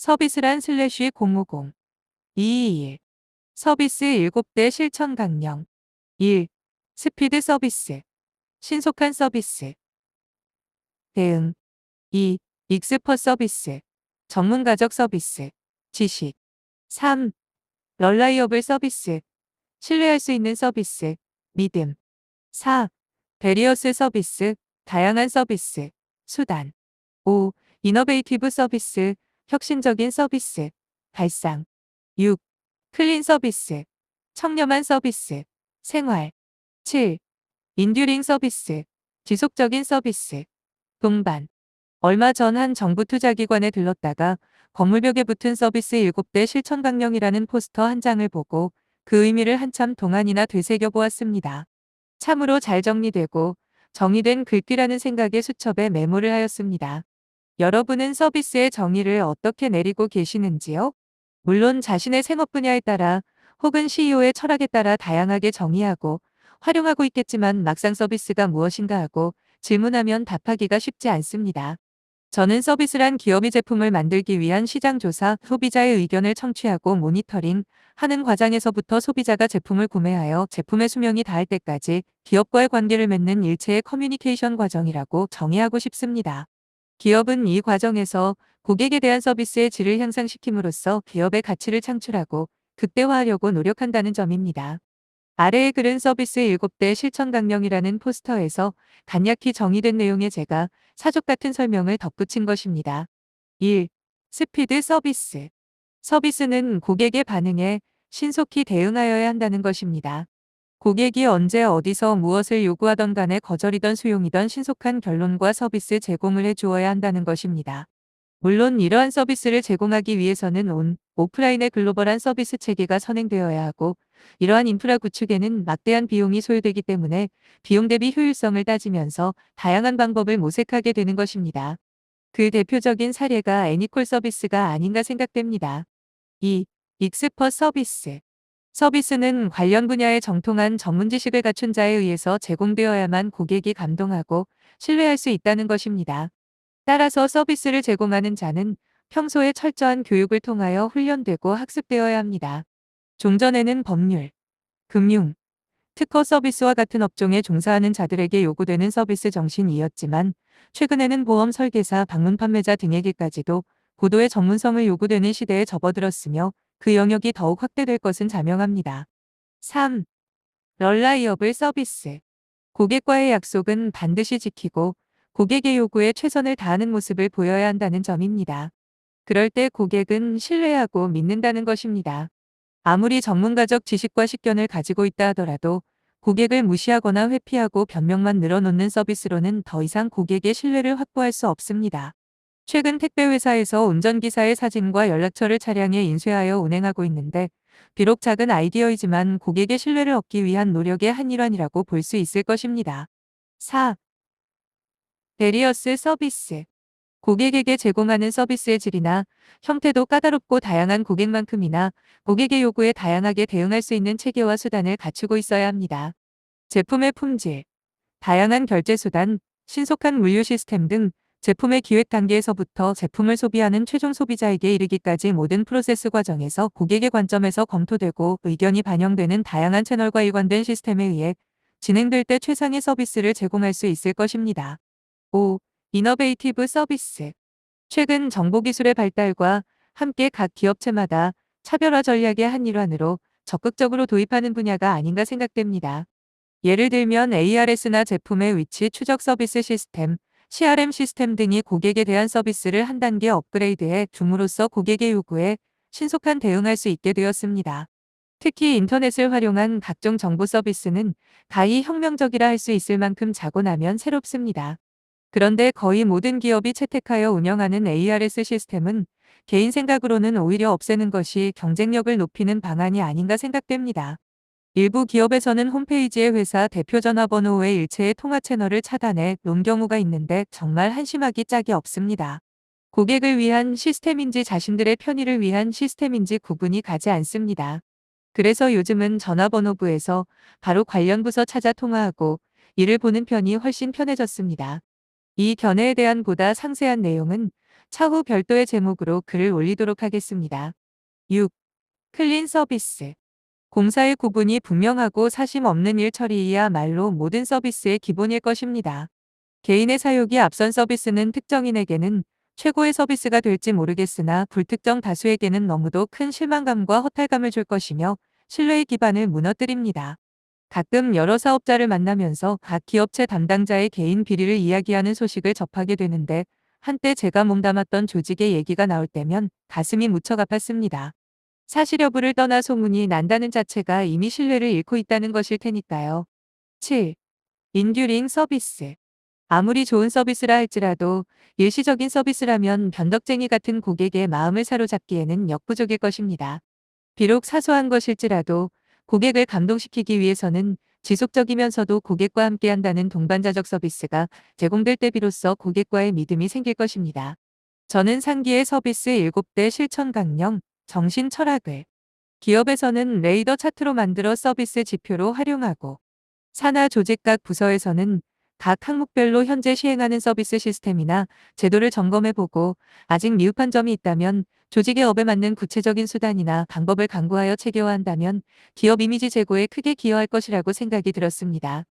서비스란 슬래시 050 221 서비스 7대 실천 강령 1. 스피드 서비스 신속한 서비스 대응 2. 익스퍼 서비스 전문가적 서비스 지식 3. 럴라이어블 서비스 신뢰할 수 있는 서비스 믿음 4. 베리어스 서비스 다양한 서비스 수단 5. 이너베이티브 서비스 혁신적인 서비스 발상 6. 클린 서비스 청렴한 서비스 생활 7. 인듀링 서비스 지속적인 서비스 동반 얼마 전 한 정부 투자기관에 들렀다가 건물벽에 붙은 서비스 7대 실천 강령이라는 포스터 한 장을 보고 그 의미를 한참 동안이나 되새겨 보았습니다. 참으로 잘 정리되고 정의된 글귀라는 생각에 수첩에 메모를 하였습니다. 여러분은 서비스의 정의를 어떻게 내리고 계시는지요? 물론 자신의 생업 분야에 따라 혹은 CEO의 철학에 따라 다양하게 정의하고 활용하고 있겠지만 막상 서비스가 무엇인가 하고 질문하면 답하기가 쉽지 않습니다. 저는 서비스란 기업이 제품을 만들기 위한 시장 조사, 소비자의 의견을 청취하고 모니터링 하는 과정에서부터 소비자가 제품을 구매하여 제품의 수명이 닿을 때까지 기업과의 관계를 맺는 일체의 커뮤니케이션 과정이라고 정의하고 싶습니다. 기업은 이 과정에서 고객에 대한 서비스의 질을 향상시킴으로써 기업의 가치를 창출하고 극대화하려고 노력한다는 점입니다. 아래의 글은 서비스 7대 실천 강령이라는 포스터에서 간략히 정의된 내용에 제가 사족 같은 설명을 덧붙인 것입니다. 1. 스피드 서비스. 서비스는 고객의 반응에 신속히 대응하여야 한다는 것입니다. 고객이 언제 어디서 무엇을 요구하던 간에 거절이던 수용이던 신속한 결론과 서비스 제공을 해주어야 한다는 것입니다. 물론 이러한 서비스를 제공하기 위해서는 오프라인의 글로벌한 서비스 체계가 선행되어야 하고 이러한 인프라 구축에는 막대한 비용이 소요되기 때문에 비용 대비 효율성을 따지면서 다양한 방법을 모색하게 되는 것입니다. 그 대표적인 사례가 애니콜 서비스가 아닌가 생각됩니다. 2. 익스퍼 서비스. 서비스는 관련 분야의 정통한 전문 지식을 갖춘 자에 의해서 제공되어야만 고객이 감동하고 신뢰할 수 있다는 것입니다. 따라서 서비스를 제공하는 자는 평소에 철저한 교육을 통하여 훈련되고 학습되어야 합니다. 종전에는 법률, 금융, 특허 서비스와 같은 업종에 종사하는 자들에게 요구되는 서비스 정신이었지만 최근에는 보험 설계사, 방문 판매자 등에게까지도 고도의 전문성을 요구되는 시대에 접어들었으며 그 영역이 더욱 확대될 것은 자명합니다. 3. 럴라이어블 서비스. 고객과의 약속은 반드시 지키고 고객의 요구에 최선을 다하는 모습을 보여야 한다는 점입니다. 그럴 때 고객은 신뢰하고 믿는다는 것입니다. 아무리 전문가적 지식과 식견을 가지고 있다 하더라도 고객을 무시하거나 회피하고 변명만 늘어놓는 서비스로는 더 이상 고객의 신뢰를 확보할 수 없습니다. 최근 택배회사에서 운전기사의 사진과 연락처를 차량에 인쇄하여 운행하고 있는데 비록 작은 아이디어이지만 고객의 신뢰를 얻기 위한 노력의 한 일환이라고 볼 수 있을 것입니다. 4. 베리어스 서비스. 고객에게 제공하는 서비스의 질이나 형태도 까다롭고 다양한 고객만큼이나 고객의 요구에 다양하게 대응할 수 있는 체계와 수단을 갖추고 있어야 합니다. 제품의 품질, 다양한 결제 수단, 신속한 물류 시스템 등 제품의 기획 단계에서부터 제품을 소비하는 최종 소비자에게 이르기까지 모든 프로세스 과정에서 고객의 관점에서 검토되고 의견이 반영되는 다양한 채널과 일관된 시스템에 의해 진행될 때 최상의 서비스를 제공할 수 있을 것입니다. 5. 이너베이티브 서비스. 최근 정보기술의 발달과 함께 각 기업체마다 차별화 전략의 한 일환으로 적극적으로 도입하는 분야가 아닌가 생각됩니다. 예를 들면 ARS나 제품의 위치 추적 서비스 시스템, CRM 시스템 등이 고객에 대한 서비스를 한 단계 업그레이드해 줌으로써 고객의 요구에 신속한 대응할 수 있게 되었습니다. 특히 인터넷을 활용한 각종 정보 서비스는 가히 혁명적이라 할 수 있을 만큼 자고 나면 새롭습니다. 그런데 거의 모든 기업이 채택하여 운영하는 ARS 시스템은 개인 생각으로는 오히려 없애는 것이 경쟁력을 높이는 방안이 아닌가 생각됩니다. 일부 기업에서는 홈페이지에 회사 대표 전화번호 외 일체의 통화 채널을 차단해 놓은 경우가 있는데 정말 한심하기 짝이 없습니다. 고객을 위한 시스템인지 자신들의 편의를 위한 시스템인지 구분이 가지 않습니다. 그래서 요즘은 전화번호부에서 바로 관련 부서 찾아 통화하고 일을 보는 편이 훨씬 편해졌습니다. 이 견해에 대한 보다 상세한 내용은 차후 별도의 제목으로 글을 올리도록 하겠습니다. 6. 클린 서비스. 공사의 구분이 분명하고 사심 없는 일 처리이야말로 모든 서비스의 기본일 것입니다. 개인의 사욕이 앞선 서비스는 특정인에게는 최고의 서비스가 될지 모르겠으나 불특정 다수에게는 너무도 큰 실망감과 허탈감을 줄 것이며 신뢰의 기반을 무너뜨립니다. 가끔 여러 사업자를 만나면서 각 기업체 담당자의 개인 비리를 이야기하는 소식을 접하게 되는데 한때 제가 몸담았던 조직의 얘기가 나올 때면 가슴이 무척 아팠습니다. 사실 여부를 떠나 소문이 난다는 자체가 이미 신뢰를 잃고 있다는 것일 테니까요. 7. 인듀링 서비스. 아무리 좋은 서비스라 할지라도 일시적인 서비스라면 변덕쟁이 같은 고객의 마음을 사로잡기에는 역부족일 것입니다. 비록 사소한 것일지라도 고객을 감동시키기 위해서는 지속적이면서도 고객과 함께한다는 동반자적 서비스가 제공될 때 비로소 고객과의 믿음이 생길 것입니다. 저는 상기의 서비스 7대 실천 강령, 정신 철학을 기업에서는 레이더 차트로 만들어 서비스 지표로 활용하고 산하 조직 각 부서에서는 각 항목별로 현재 시행하는 서비스 시스템이나 제도를 점검해보고 아직 미흡한 점이 있다면 조직의 업에 맞는 구체적인 수단이나 방법을 강구하여 체계화한다면 기업 이미지 제고에 크게 기여할 것이라고 생각이 들었습니다.